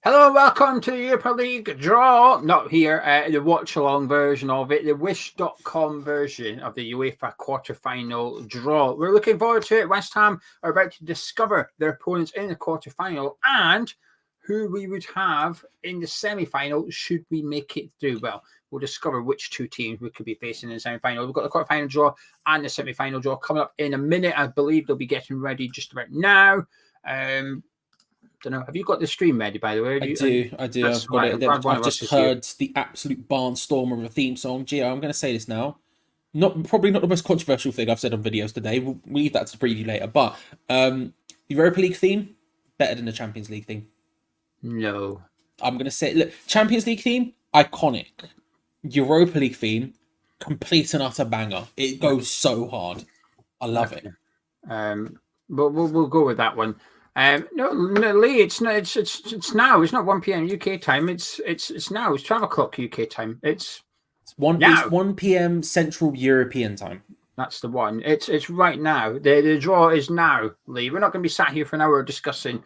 Hello and welcome to the Europa League draw. Not here, the watch-along version of it, the wish.com version of the UEFA quarter-final draw. We're looking forward to it. West Ham are about to discover their opponents in the quarter-final and who we would have in the semi-final should we make it through. Well, we'll discover which two teams we could be facing in the semi-final. We've got the quarter-final draw and the semi-final draw coming up in a minute. I believe they'll be getting ready just about now. Don't know. Have you got the stream ready, by the way? I do. I've got it. I've just heard the absolute barnstorm of a theme song. Geo, I'm going to say this now. Probably not the most controversial thing I've said on videos today. We'll leave that to preview later. But the Europa League theme, better than the Champions League theme. No. I'm going to say, look, Champions League theme, iconic. Europa League theme, complete and utter banger. It goes so hard. I love it. But we'll go with that one. No, Lee, it's now. It's now. It's not 1 p.m. UK time. It's now. It's 12 o'clock UK time. It's 1 p.m. Central European time. That's the one. It's right now. The draw is now, Lee. We're not going to be sat here for an hour discussing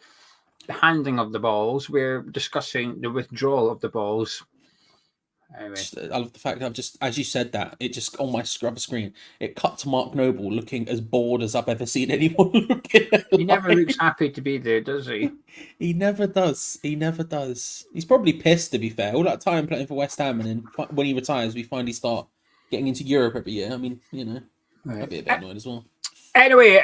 the handing of the balls. We're discussing the withdrawal of the balls. Anyway. I love the fact that I've just, as you said that, it just on my scrubber screen, it cut to Mark Noble looking as bored as I've ever seen anyone looking. He never looks happy to be there, does he? He never does. He never does. He's probably pissed, to be fair. All that time playing for West Ham, and then when he retires, we finally start getting into Europe every year. I mean, you know, I'd be a bit annoyed as well. Anyway,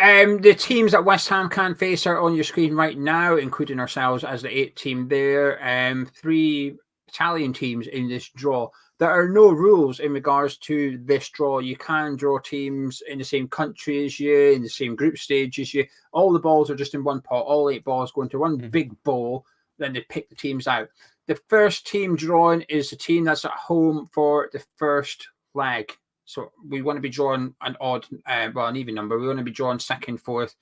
the teams that West Ham can face are on your screen right now, including ourselves as the 8th team there. 3 Italian teams in this draw. There are no rules in regards to this draw. You can draw teams in the same country as you, in the same group stage as you. All the balls are just in one pot. All 8 balls go into one big bowl. Then they pick the teams out. The first team drawn is the team that's at home for the first leg. So we want to be drawing an odd, an even number. We want to be drawing 2nd, 4th,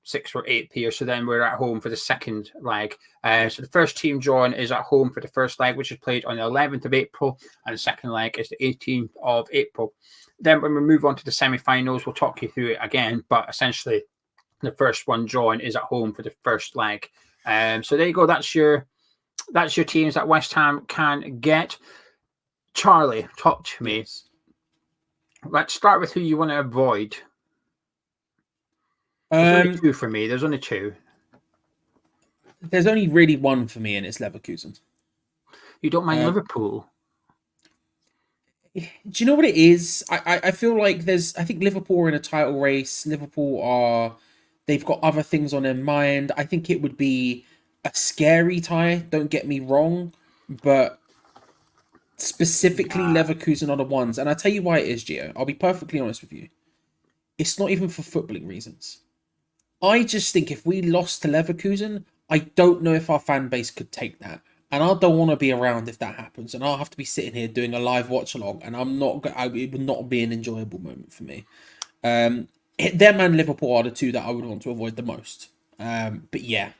6th or 8th here, so then we're at home for the second leg. So the first team drawn is at home for the first leg, which is played on the 11th of April, and the second leg is the 18th of April. Then when we move on to the semi-finals, we'll talk you through it again, but essentially the first one drawn is at home for the first leg. So there you go. That's your teams that West Ham can get. Charlie, talk to me. Let's start with who you want to avoid. There's only 2 for me. There's only 2. There's only really 1 for me, and it's Leverkusen. You don't mind Liverpool? Do you know what it is? I feel like I think Liverpool are in a title race. They've got other things on their mind. I think it would be a scary tie, don't get me wrong, but specifically Leverkusen are the ones. And I'll tell you why it is, Gio. I'll be perfectly honest with you. It's not even for footballing reasons. I just think if we lost to Leverkusen, I don't know if our fan base could take that. And I don't want to be around if that happens. And I'll have to be sitting here doing a live watch along. And it would not be an enjoyable moment for me. Them and Liverpool are the 2 that I would want to avoid the most. But yeah,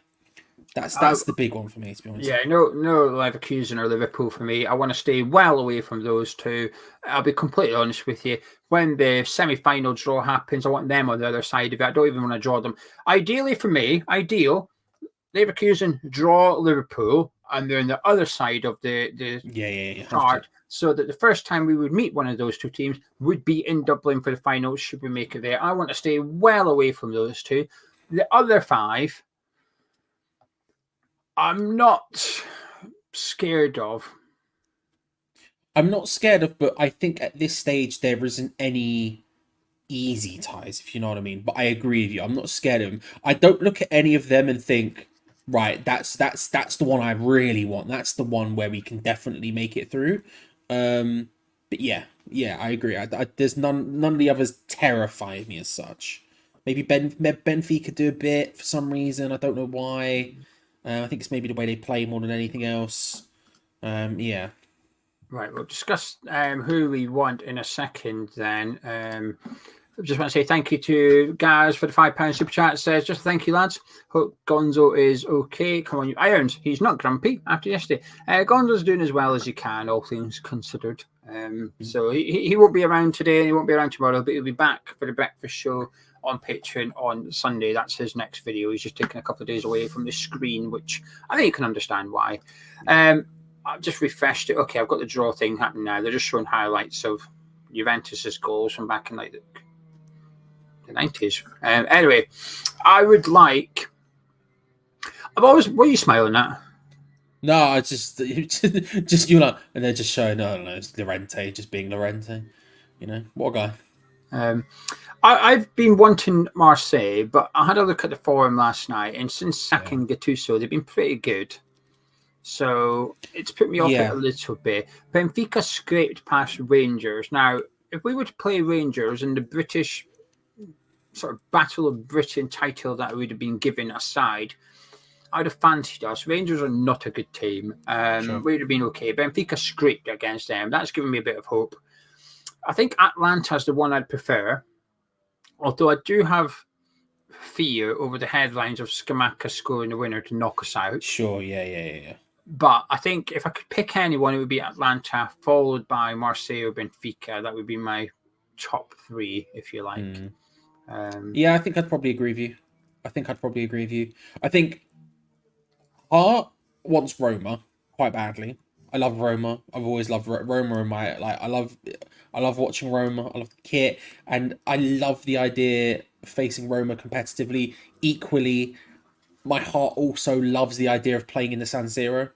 that's the big one for me, to be honest. Yeah, no Leverkusen or Liverpool for me. I want to stay well away from those 2. I'll be completely honest with you. When the semi-final draw happens, I want them on the other side of it. I don't even want to draw them. Ideally for me, Leverkusen draw Liverpool, and they're on the other side of the chart, so that the first time we would meet one of those 2 teams would be in Dublin for the final, should we make it there. I want to stay well away from those 2. The other 5, I'm not scared of. But I think at this stage there isn't any easy ties, if you know what I mean. But I agree with you. I'm not scared of them. I don't look at any of them and think, right, that's the one I really want. That's the one where we can definitely make it through. But yeah, I agree. There's none of the others terrify me as such. Maybe Benfica do a bit for some reason. I don't know why. I think it's maybe the way they play more than anything else. Yeah. Right, we'll discuss who we want in a second then. I just want to say thank you to Gaz for the £5 super chat. It says, just thank you, lads. Hope Gonzo is okay. Come on, you irons. He's not grumpy after yesterday. Gonzo's doing as well as he can, all things considered. So he won't be around today and he won't be around tomorrow, but he'll be back for the breakfast show on Patreon on Sunday. That's his next video. He's just taking a couple of days away from the screen, which I think you can understand why. I've just refreshed it. Okay, I've got the draw thing happening now. They're just showing highlights of Juventus's goals from back in like the 90s. Anyway, I would like. I've always. What are you smiling at? No, I just you know, and they're just showing. I don't know, it's Llorente just being Llorente. You know, what a guy. I've been wanting Marseille, but I had a look at the forum last night, and since sacking Gattuso, they've been pretty good. So it's put me off it a little bit. Benfica scraped past Rangers. Now, if we were to play Rangers in the British sort of Battle of Britain title that would have been given aside, I'd have fancied us. Rangers are not a good team. We'd have been okay. Benfica scraped against them. That's given me a bit of hope. I think Atalanta's the one I'd prefer. Although I do have fear over the headlines of Scamacca scoring the winner to knock us out. Sure, yeah. But I think if I could pick anyone, it would be Atalanta, followed by Marseille or Benfica. That would be my top three, if you like. Yeah, I think I'd probably agree with you. I think Hart wants Roma quite badly. I love Roma. I've always loved Roma. I love watching Roma. I love the kit, and I love the idea of facing Roma competitively. Equally, my heart also loves the idea of playing in the San Siro.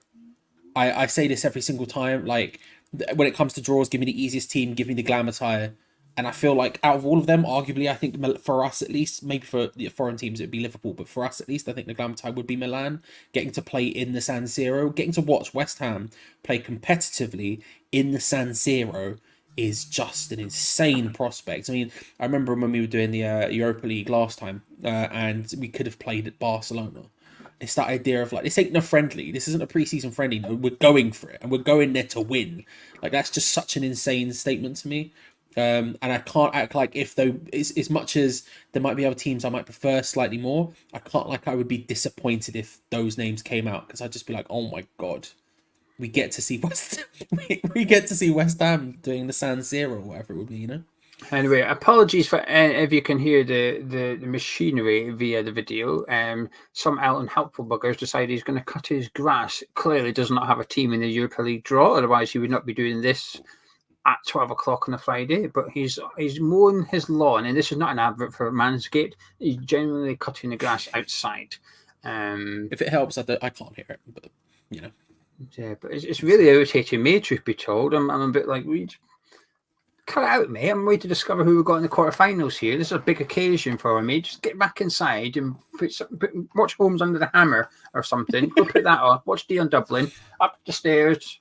I say this every single time. Like, when it comes to draws, give me the easiest team, give me the glamour tire. And I feel like out of all of them, arguably, I think for us at least, maybe for the foreign teams, it would be Liverpool. But for us at least, I think the glamour tire would be Milan. Getting to play in the San Siro, getting to watch West Ham play competitively in the San Siro is just an insane prospect. I mean, I remember when we were doing the Europa League last time, and we could have played at Barcelona. It's that idea of like, this ain't no friendly. This isn't a preseason friendly. No, we're going for it, and we're going there to win. Like, that's just such an insane statement to me. And I can't act like as much as there might be other teams I might prefer slightly more, I can't like I would be disappointed if those names came out, because I'd just be like, oh my god, we get to see West Ham doing the San Siro or whatever it would be, you know. Anyway, apologies for if you can hear the machinery via the video. Some unhelpful buggers decided he's going to cut his grass. Clearly does not have a team in the Europa League draw, otherwise he would not be doing this at 12 o'clock on a Friday. But he's mowing his lawn, and this is not an advert for Manscaped. He's genuinely cutting the grass outside. If it helps, I can't hear it, but you know. Yeah, but it's really irritating me, truth be told. I'm a bit like, cut it out, mate. I'm waiting to discover who we've got in the quarterfinals here. This is a big occasion for me. Just get back inside and watch Holmes Under the Hammer or something. Go put that on. Watch Dion Dublin up the stairs.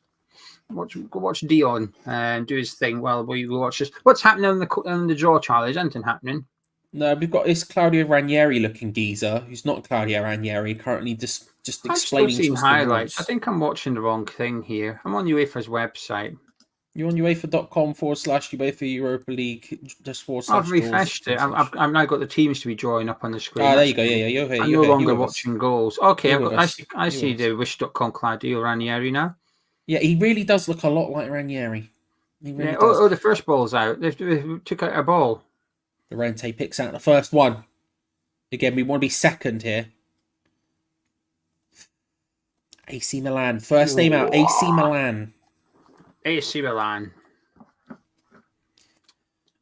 Go watch Dion and do his thing while we watch this. What's happening on the draw, Charlie? Is anything happening? No, we've got this Claudio Ranieri looking geezer who's not Claudio Ranieri, currently just explaining to us highlights. I think I'm watching the wrong thing here. I'm on UEFA's website. You're on UEFA.com/UEFA Europa League /. I've refreshed it. I've now got the teams to be drawing up on the screen. Ah, there you go. Yeah, you're here. I'm no longer watching goals. Okay, I see the Wish.com Claudio Ranieri now. Yeah, he really does look a lot like Ranieri. He really does. Oh, the first ball's out. They took out a ball. Llorente picks out the first one. Again, we want to be second here. AC Milan. First name out, AC Milan. AC Milan.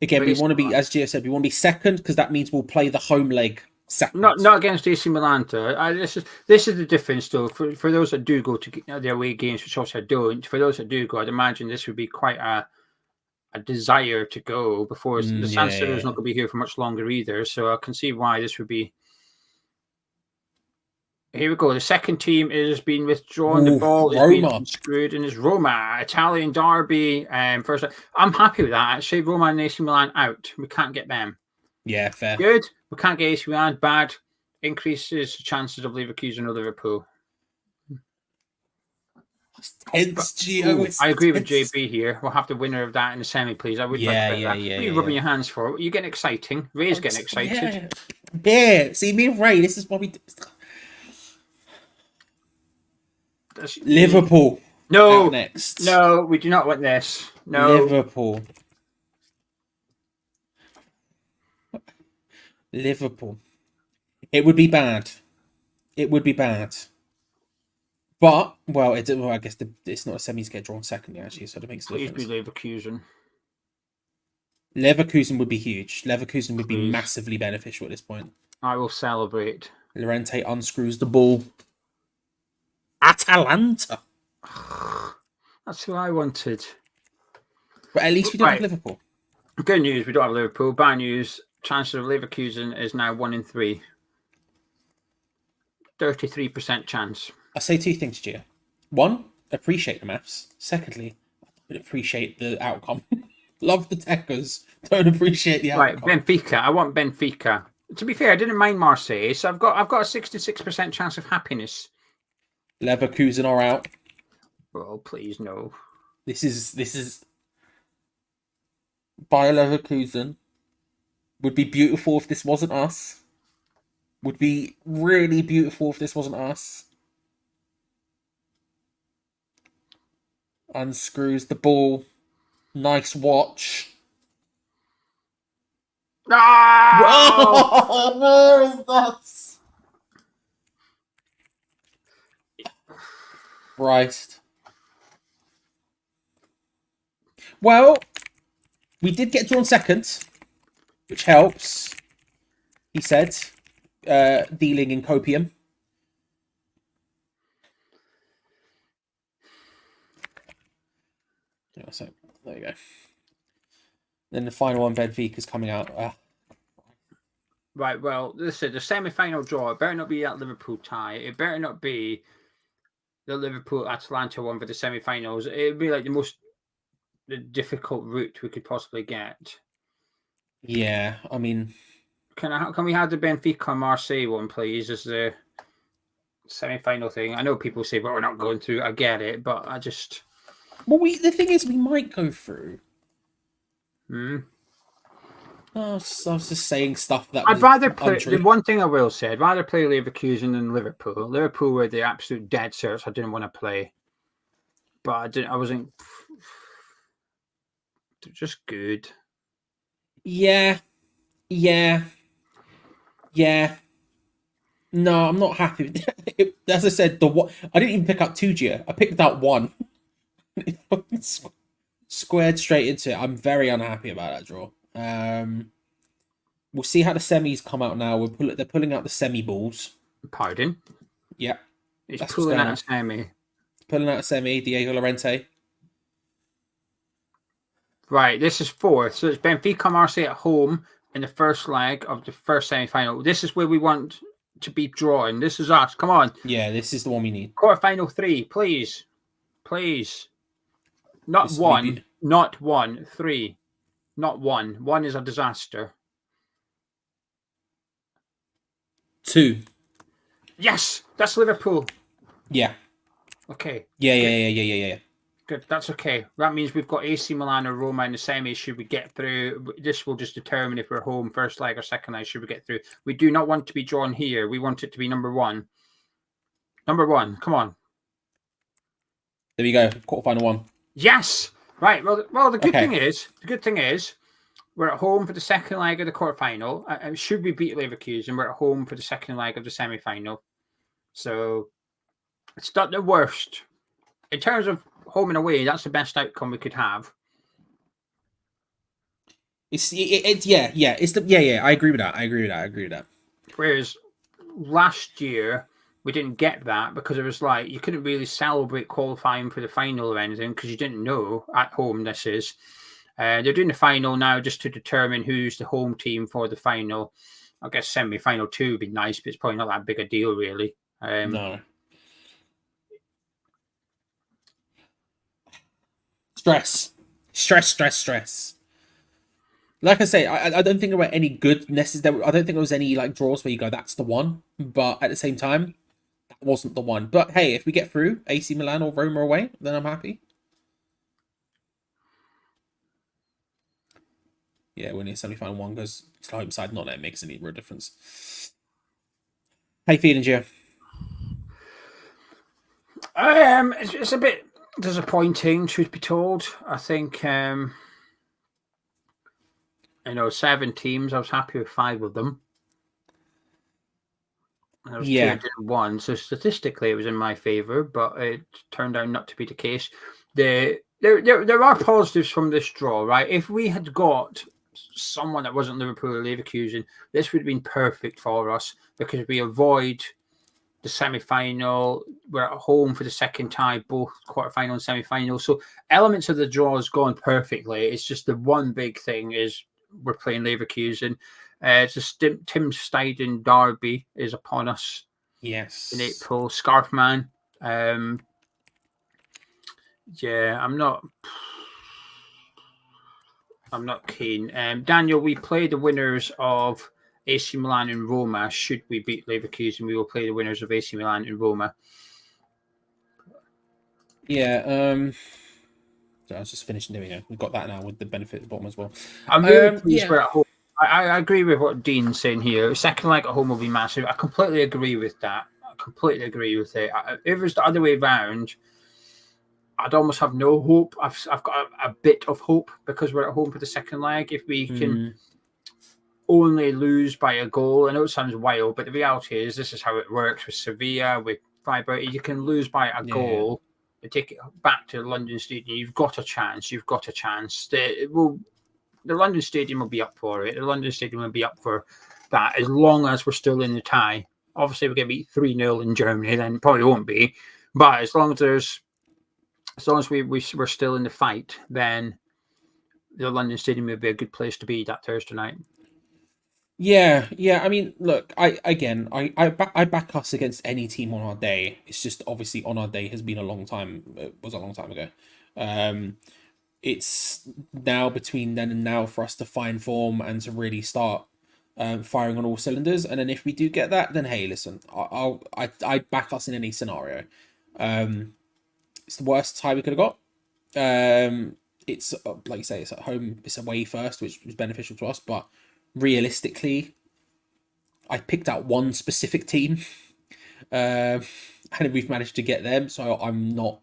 Again, we want to be, as Gio said, we want to be second, because that means we'll play the home leg second. Not against AC Milan, though. This is the difference, though. For those that do go to their away games, which also I don't, for those that do go, I'd imagine this would be quite a desire to go, before the San Siro is not going to be here for much longer either. So I can see why this would be. Here we go. The second team is being withdrawn. The ball is being screwed, and it's Roma, Italian derby. First, I'm happy with that. Actually, Roma and AC Milan out. We can't get them. Yeah, fair. Good. We can't get AC Milan. Bad. Increases the chances of Leverkusen or Liverpool. I agree with JB here. We'll have the winner of that in the semi, please. I would like that. What are you rubbing your hands for? You're getting exciting. Ray's getting excited. Yeah. See, me and Ray, this is what we do. Liverpool. No. Next. No, we do not want this. No. Liverpool. Liverpool. It would be bad. It would be bad. But, well, I guess it's not a semis get drawn secondly, actually, so it makes a Please difference. be Leverkusen. Leverkusen would be huge. Leverkusen would be Please. massively beneficial at this point. I will celebrate. Llorente unscrews the ball. Atalanta. That's who I wanted. But at least we don't have Liverpool. Good news, we don't have Liverpool. Bad news, chances of Leverkusen is now 1 in 3. 33% chance. I say two things, Gio. One, appreciate the maths. Secondly, appreciate the outcome. Love the techers. Don't appreciate the outcome. Right, Benfica. I want Benfica. To be fair, I didn't mind Marseille, so I've got a 66% chance of happiness. Leverkusen are out. Oh, please no. This is Bayer Leverkusen. Would be beautiful if this wasn't us. Would be really beautiful if this wasn't us. Unscrews the ball. Nice watch. No! Oh, where is that? Christ. Well, we did get drawn second, which helps. He said, dealing in copium. Yeah, so there you go. Then the final one, Benfica, is coming out. Right, well, listen, the semi-final draw, it better not be that Liverpool tie. It better not be the Liverpool-Atalanta one for the semi-finals. It would be like the difficult route we could possibly get. Yeah, I mean... Can we have the Benfica-Marseille one, please, as the semi-final thing? I know people say, well, we're not going through. I get it, but I just... Well, the thing is, we might go through. I was just saying stuff that I'd rather play. The one thing I will say, I'd rather play Leverkusen than Liverpool. Liverpool were the absolute dead certs I didn't want to play, but I wasn't. They're just good. Yeah. No, I'm not happy. As I said, I didn't even pick up 2 Geo. I picked out 1. Squared straight into it. I'm very unhappy about that draw. We'll see how the semis come out now. They're pulling out the semi balls. Pardon? Yeah. He's pulling out a semi. Pulling out a semi, Diego Llorente. Right, this is 4th. So it's Benfica Marseille at home in the first leg of the first semi-final. This is where we want to be drawing. This is us. Come on. Yeah, this is the one we need. Quarterfinal 3, please. Please. Not 1. Not 1. 3. Not 1. 1 is a disaster. 2. Yes, that's Liverpool. Yeah. Okay. Yeah. Good. That's okay. That means we've got AC Milan or Roma in the semis. Should we get through? This will just determine if we're home first leg or second leg. Should we get through? We do not want to be drawn here. We want it to be number 1. Number 1. Come on. There we go. Quarterfinal 1. Yes. Right. Well. The good thing is, we're at home for the second leg of the quarterfinal. Should we beat Leverkusen, we're at home for the second leg of the semi-final. So it's not the worst in terms of home and away. That's the best outcome we could have. I agree with that. Whereas last year we didn't get that because it was like you couldn't really celebrate qualifying for the final or anything because you didn't know at home. This is. They're doing the final now just to determine who's the home team for the final. I guess semi-final 2 would be nice, but it's probably not that big a deal, really. No. Stress. Like I say, I don't think there were any good necessary. I don't think there was any like draws where you go, that's the one. But at the same time, that wasn't the one. But hey, if we get through AC Milan or Roma away, then I'm happy. Yeah, winning semi-final 1 goes to the home side. Not that it makes any real difference. How you feeling, Gio? It's a bit disappointing, truth be told. I think, 7 teams. I was happy with 5 of them. There was two I Yeah, didn't won, so statistically it was in my favour, but it turned out not to be the case. There are positives from this draw, right? If we had got someone that wasn't Liverpool or Leverkusen, this would have been perfect for us because we avoid the semi-final. We're at home for the second tie, both quarter-final and semi-final. So elements of the draw has gone perfectly. It's just the one big thing is we're playing Leverkusen. It's a Tim Steiden derby is upon us in yes. April. Scarfman. Yeah, I'm not keen. Daniel, we play the winners of AC Milan and Roma. Should we beat Leverkusen, we will play the winners of AC Milan and Roma. Yeah, so I was just finishing doing it. We've got that now with the benefit at the bottom as well. I'm really pleased Yeah, we're at home. I agree with what Dean's saying here. Second leg at home will be massive. I completely agree with that. I completely agree with it. If it was the other way around, I'd almost have no hope. I've got a bit of hope because we're at home for the second leg. If we can only lose by a goal, I know it sounds wild, but the reality is this is how it works with Sevilla, with Freiburg. You can lose by a goal and take it back to London Stadium. You've got a chance. You've got a chance. The London Stadium will be up for it. The London Stadium will be up for that as long as we're still in the tie. Obviously, we're going to beat 3-0 in Germany, then probably won't be. But as long as we're still in the fight, then the London Stadium would be a good place to be that Thursday night. yeah. I mean, look, I back us against any team on our day. It's just obviously on our day has been a long time. It was a long time ago. It's now between then and now for us to find form and to really start firing on all cylinders. And then if we do get that, then hey, listen, I back us in any scenario. It's the worst tie we could have got. It's like you say, it's at home, it's away first, which was beneficial to us. But realistically, I picked out one specific team, and we've managed to get them. So I'm not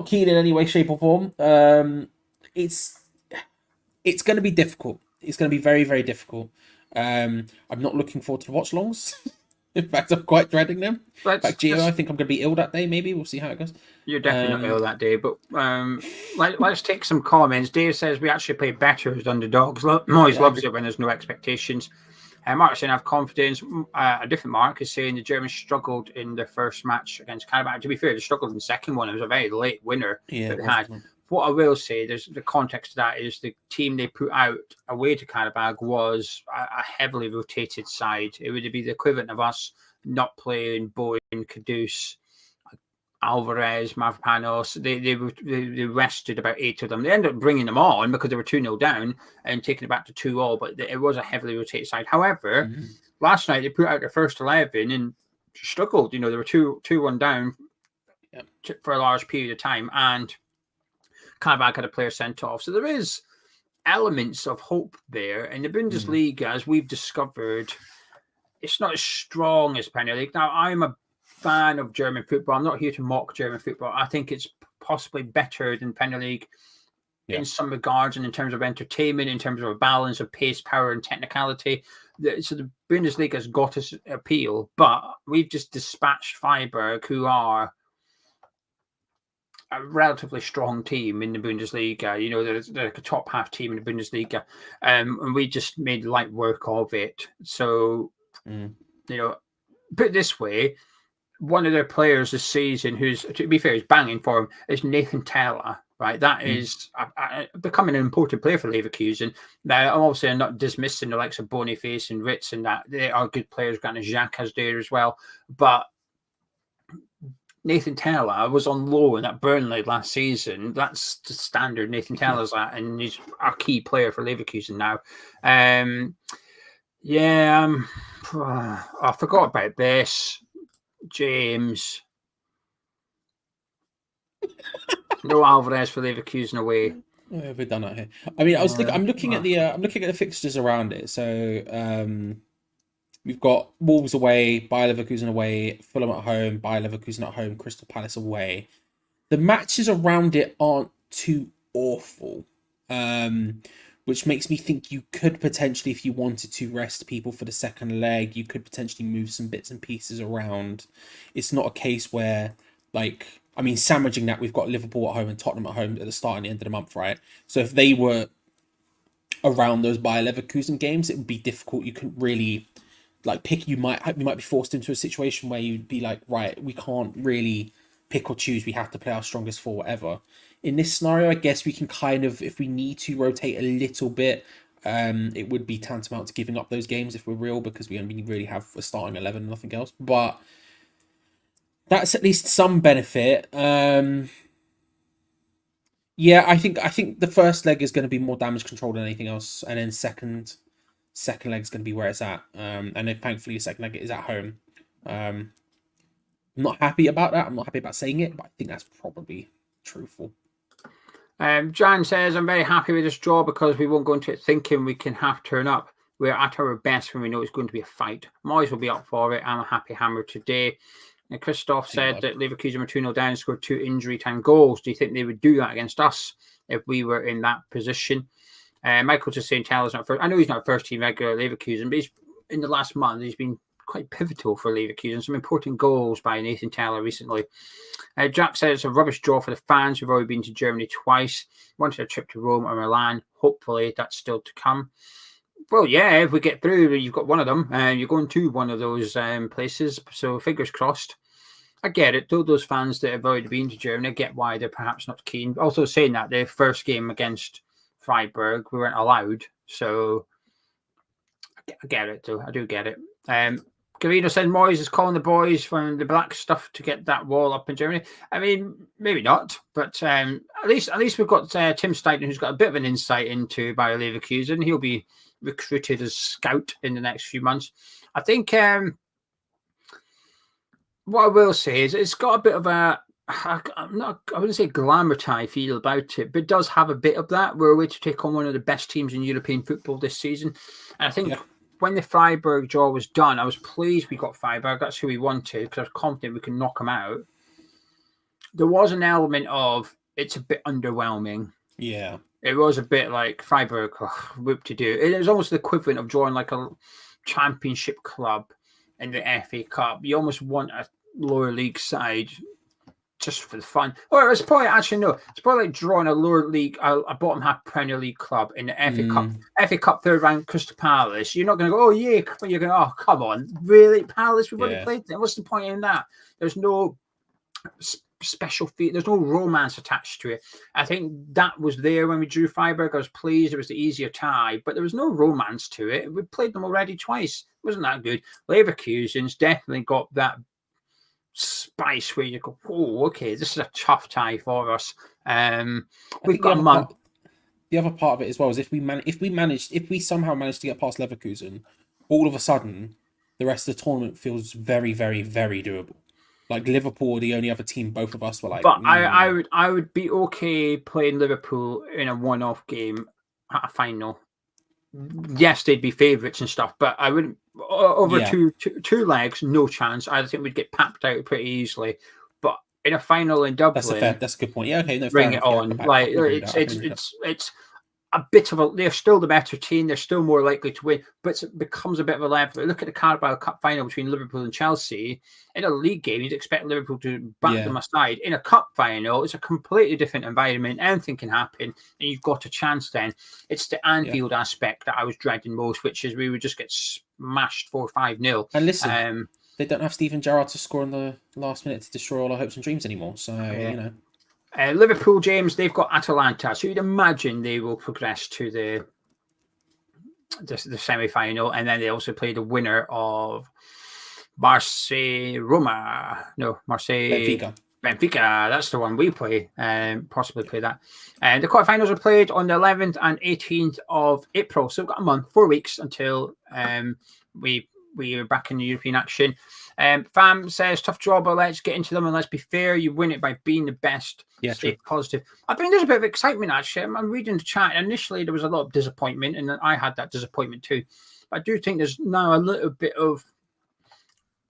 keen in any way, shape, or form. It's going to be difficult. It's going to be very, very difficult. I'm not looking forward to the watch longs. In fact, I'm quite dreading them. In fact, Geo, I think I'm going to be ill that day. Maybe we'll see how it goes. You're definitely not ill that day, but let's take some comments. Dave says we actually play better as underdogs. Moyes loves it when there's no expectations. Mark's saying I have confidence. A different Mark is saying the Germans struggled in their first match against Karabakh. To be fair, they struggled in the second one. It was a very late winner that they had. What I will say, there's the context to that is the team they put out away to Karabakh was a heavily rotated side. It would be the equivalent of us not playing Bowen, Kudus, Alvarez, Mavropanos. They rested about 8 of them. They ended up bringing them on because they were 2-0 down and taking it back to 2-2, but it was a heavily rotated side. However, last night they put out their first 11 and struggled. You know, they were 2-1 down for a large period of time, and Karabakh had a player sent off. So there is elements of hope there. In the Bundesliga, as we've discovered, it's not as strong as Premier League. Now, I'm a fan of German football. I'm not here to mock German football. I think it's possibly better than Premier League in some regards and in terms of entertainment, in terms of a balance of pace, power, and technicality. So the Bundesliga has got its appeal, but we've just dispatched Freiburg, who are a relatively strong team in the Bundesliga. You know, they're like a top half team in the Bundesliga, and we just made light work of it. So, you know, put it this way, one of their players this season, who's, to be fair, is banging for him, is Nathan Teller. Right, that is becoming an important player for Leverkusen. Now, obviously, I'm not dismissing the likes of Boniface and Ritz and that. They are good players. Granted, Jacques has there as well, but Nathan Taylor was on loan at Burnley last season. That's the standard Nathan Taylor's at, and he's a key player for Leverkusen now. I forgot about this. James. No Alvarez for Leverkusen away. What have we done out here? I mean, I'm looking at the fixtures around it. So we've got Wolves away, Bayer Leverkusen away, Fulham at home, Bayer Leverkusen at home, Crystal Palace away. The matches around it aren't too awful. which makes me think you could potentially, if you wanted to rest people for the second leg, you could potentially move some bits and pieces around. It's not a case where, like, I mean, sandwiching that, we've got Liverpool at home and Tottenham at home at the start and the end of the month, right? So if they were around those Bayer Leverkusen games, it would be difficult. You couldn't really like pick. You might be forced into a situation where you'd be like, right, we can't really pick or choose. We have to play our strongest four, whatever. In this scenario, I guess we can kind of, if we need to rotate a little bit, it would be tantamount to giving up those games if we're real, because we only really have a starting 11 and nothing else. But that's at least some benefit. Yeah, I think the first leg is going to be more damage control than anything else, and then second leg is going to be where it's at. And then thankfully, the second leg is at home. I'm not happy about that. I'm not happy about saying it, but I think that's probably truthful. Jan says, I'm very happy with this draw because we won't go into it thinking we can half turn up. We're at our best when we know it's going to be a fight. Moyes will be up for it. I'm a happy hammer today. And Christoph said that Leverkusen were 2-0 down and scored 2 injury time goals. Do you think they would do that against us if we were in that position? Michael's just saying Taylor's not first. I know he's not first team regular Leverkusen, but he's in the last month, he's been quite pivotal for Leverkusen. Some important goals by Nathan Taylor recently. Jack said it's a rubbish draw for the fans who've already been to Germany twice. Wanted a trip to Rome or Milan. Hopefully that's still to come. Well, yeah, if we get through, you've got one of them, and you're going to one of those places. So fingers crossed. I get it. Those fans that have already been to Germany, I get why they're perhaps not keen. Also saying that their first game against Freiburg, we weren't allowed. So I get it, though. I do get it. Garrido said Moyes is calling the boys from the black stuff to get that wall up in Germany. I mean, maybe not, but at least we've got Tim Steidten, who's got a bit of an insight into Bayer Leverkusen. He'll be recruited as scout in the next few months. I think what I will say is it's got a bit of a, I wouldn't say glamour tie feel about it, but it does have a bit of that. We're away to take on one of the best teams in European football this season. And I think when the Freiburg draw was done, I was pleased we got Freiburg. That's who we wanted because I was confident we could knock them out. There was an element of it's a bit underwhelming. Yeah. It was a bit like Freiburg, whoop to do. It was almost the equivalent of drawing like a championship club in the FA Cup. You almost want a lower league side just for the fun. Or it's probably it's probably like drawing a lower league, a bottom half Premier League club in the FA Cup. FA Cup third round, Crystal Palace. You're not going to go, oh yeah, you're going, oh come on, really, Palace? We've already played them. What's the point in that? There's no special feat. There's no romance attached to it. I think that was there when we drew Freiburg. I was pleased it was the easier tie, but there was no romance to it. We played them already twice. It wasn't that good. Leverkusen's definitely got that spice where you go, oh, okay, this is a tough tie for us. We've got a month. The other part of it as well is if we somehow manage to get past Leverkusen, all of a sudden the rest of the tournament feels very, very, very doable. Like Liverpool, the only other team both of us were like. But I would be okay playing Liverpool in a one-off game at a final. Yes, they'd be favourites and stuff, but I wouldn't over two legs. No chance. I think we'd get papped out pretty easily. But in a final in Dublin, that's a good point. Yeah, okay, no, bring it on. Like it's a bit of a. They're still the better team. They're still more likely to win, but it becomes a bit of a level. Look at the Carabao Cup final between Liverpool and Chelsea. In a league game, you'd expect Liverpool to back them aside. In a cup final, it's a completely different environment. Anything can happen, and you've got a chance. Then it's the Anfield aspect that I was dreading most, which is we would just get smashed 4-5-0. And listen, they don't have Steven Gerrard to score in the last minute to destroy all our hopes and dreams anymore. So you know. Liverpool, James, they've got Atalanta, so you'd imagine they will progress to the semi-final, and then they also play the winner of Marseille, Roma. No, Marseille, Benfica. That's the one we play, possibly play that. And the quarterfinals are played on the 11th and 18th of April, so we've got a month, 4 weeks until we are back in the European action. Fam says, tough draw, but let's get into them and let's be fair. You win it by being the best. Stay positive. I think there's a bit of excitement, actually. I'm reading the chat. Initially, there was a lot of disappointment, and I had that disappointment too. But I do think there's now a little bit of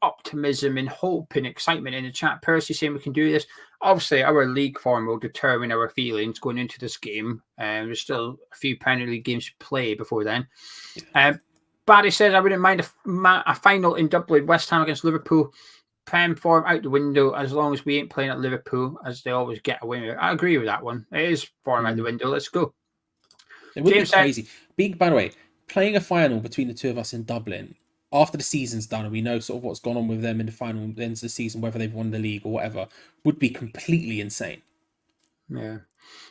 optimism and hope and excitement in the chat. Percy saying we can do this. Obviously, our league form will determine our feelings going into this game. There's still a few Premier League games to play before then. Barry says, I wouldn't mind a final in Dublin, West Ham against Liverpool. Prem form out the window as long as we ain't playing at Liverpool, as they always get away with it. I agree with that one. It is form out the window. Let's go. It would be crazy. By the way, playing a final between the two of us in Dublin after the season's done and we know sort of what's gone on with them in the final ends of the season, whether they've won the league or whatever, would be completely insane. Yeah.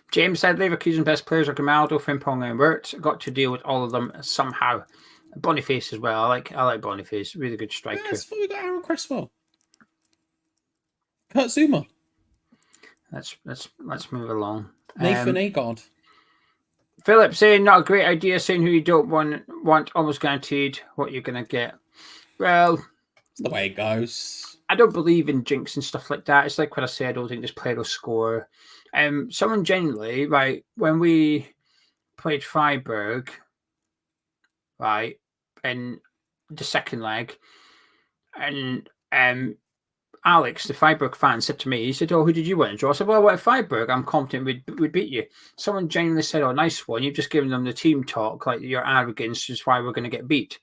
James said Leverkusen best players are Grimaldo, Frimpong and Wirtz. Got to deal with all of them somehow. Boniface as well. I like Boniface. Really good striker. Yes, we got Aaron Cresswell. Kurt Zuma. Let's move along. Nathan Agard. Philip saying not a great idea, saying who you don't want almost guaranteed what you're going to get. Well, it's the way it goes. I don't believe in jinx and stuff like that. It's like what I say, I don't think this player will score. Someone genuinely, right, when we played Freiburg, right, in the second leg, and Alex, the Freiburg fan, said to me, he said, oh, who did you want to draw? I said, well, I went Freiburg. I'm confident we'd beat you. Someone genuinely said, oh, nice one. You've just given them the team talk, like your arrogance is why we're going to get beat.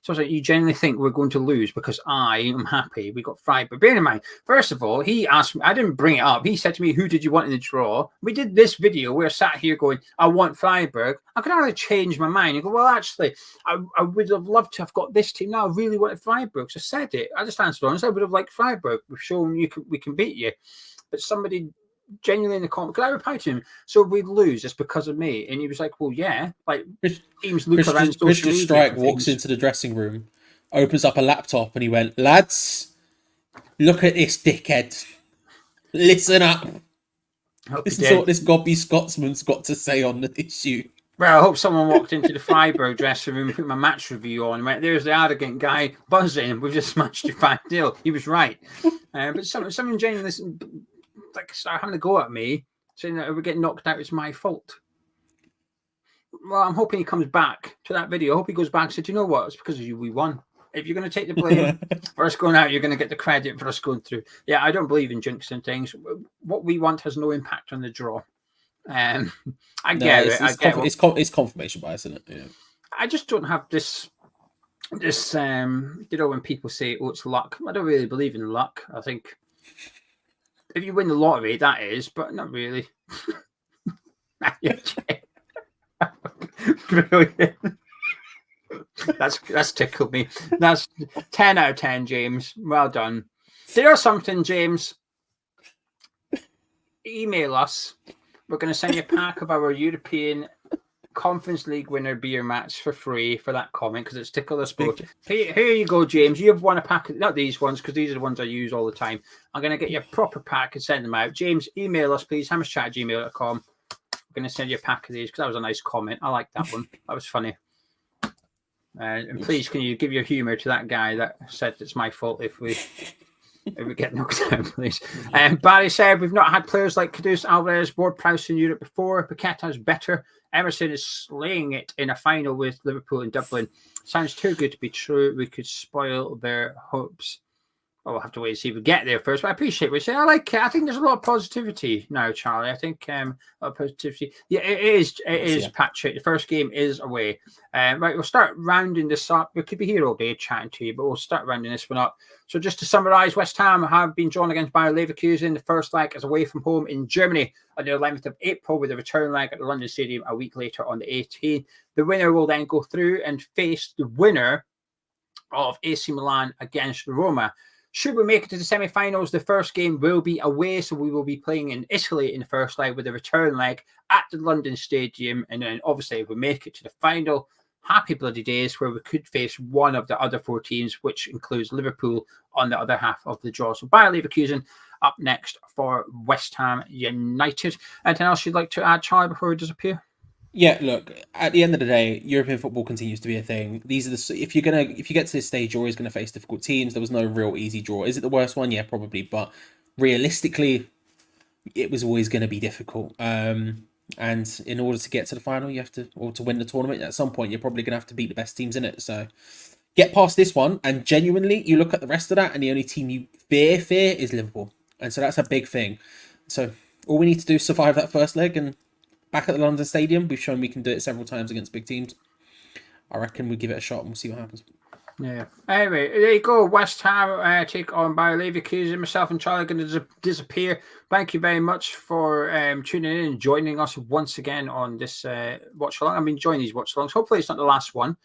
So I was like, you genuinely think we're going to lose because I am happy we got Freiburg. Bear in mind, first of all, he asked me, I didn't bring it up. He said to me, who did you want in the draw? We did this video. We're sat here going, I want Freiburg. I could already change my mind. You go, well, actually, I would have loved to have got this team. No, I really wanted Freiburg. So I said it. I just answered honestly. I would have liked Freiburg. We've shown we can beat you. But somebody genuinely in the comment, because I replied to him, so we lose, it's because of me. And he was like, well, yeah. Like, teams look around Christian Strike walks into the dressing room, opens up a laptop, and he went, lads, look at this dickhead. Listen up. Listen to what this gobby Scotsman's got to say on the issue. Well, I hope someone walked into the Freiburg dressing room, put my match review on, and went, there's the arrogant guy buzzing. We've just smashed you 5-0. He was right. But someone genuinely start having a go at me, saying that if we get knocked out, it's my fault. Well, I'm hoping he comes back to that video. I hope he goes back and says, you know what? It's because of you we won. If you're going to take the blame for us going out, you're going to get the credit for us going through. Yeah, I don't believe in jinxing things. What we want has no impact on the draw. I get it. It's confirmation bias, isn't it? Yeah. I just don't have this, when people say, oh, it's luck. I don't really believe in luck. I think if you win the lottery, that is, but not really. Brilliant. That's tickled me. That's 10 out of 10, James. Well done. There's something, James. Email us. We're going to send you a pack of our European Conference League winner beer mats for free for that comment because it's tickled us both. Here you go, James. You have won a pack of, not these ones because these are the ones I use all the time. I'm going to get you a proper pack and send them out. James, email us, please. hammerschat@gmail.com. I'm going to send you a pack of these because that was a nice comment. I like that one. That was funny. And please, can you give your humour to that guy that said it's my fault if we get knocked out, please? Barry said we've not had players like Kudus, Alvarez, Ward-Prowse in Europe before. Paqueta is better. Emerson is slaying it in a final with Liverpool in Dublin. Sounds too good to be true. We could spoil their hopes. We'll have to wait and see if we get there first. But I appreciate what you say. I like it. I think there's a lot of positivity now, Charlie. I think a lot of positivity. Yeah, it is. It is, Patrick. The first game is away. Right, we'll start rounding this up. We could be here all day chatting to you, but we'll start rounding this one up. So just to summarise, West Ham have been drawn against Bayer Leverkusen. The first leg is away from home in Germany on the 11th of April with a return leg at the London Stadium a week later on the 18th. The winner will then go through and face the winner of AC Milan against Roma. Should we make it to the semi-finals, the first game will be away, so we will be playing in Italy in the first leg with a return leg at the London Stadium. And then obviously if we make it to the final, happy bloody days where we could face one of the other four teams, which includes Liverpool on the other half of the draw. So Bayer Leverkusen up next for West Ham United. Anything else you'd like to add, Charlie, before we disappear? Yeah, look, at the end of the day, European football continues to be a thing. These are if you get to this stage, you're always going to face difficult teams. There was no real easy draw. Is it the worst one? Yeah, probably. But realistically, it was always going to be difficult. And in order to get to the final, you have to, or to win the tournament, at some point, you're probably going to have to beat the best teams in it. So, get past this one, and genuinely, you look at the rest of that, and the only team you fear is Liverpool, and so that's a big thing. So all we need to do is survive that first leg, and back at the London Stadium, we've shown we can do it several times against big teams. I reckon we give it a shot, and we'll see what happens. Yeah. Anyway, there you go. West Ham take on Bayer Leverkusen. Myself and Charlie are going to disappear. Thank you very much for tuning in and joining us once again on this watch along. I've been enjoying these watch alongs. Hopefully, it's not the last one.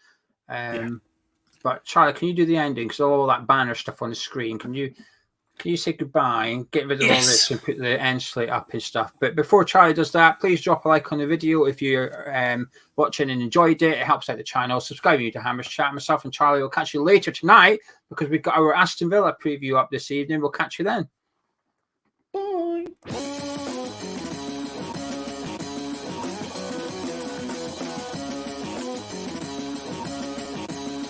But Charlie, can you do the ending? Because all that banner stuff on the screen. Can you say goodbye and get rid of all this and put the end slate up and stuff? But before Charlie does that, please drop a like on the video if you're watching and enjoyed it. It helps out the channel. Subscribe to Hammers Chat. Myself and Charlie will catch you later tonight because we've got our Aston Villa preview up this evening. We'll catch you then. Bye.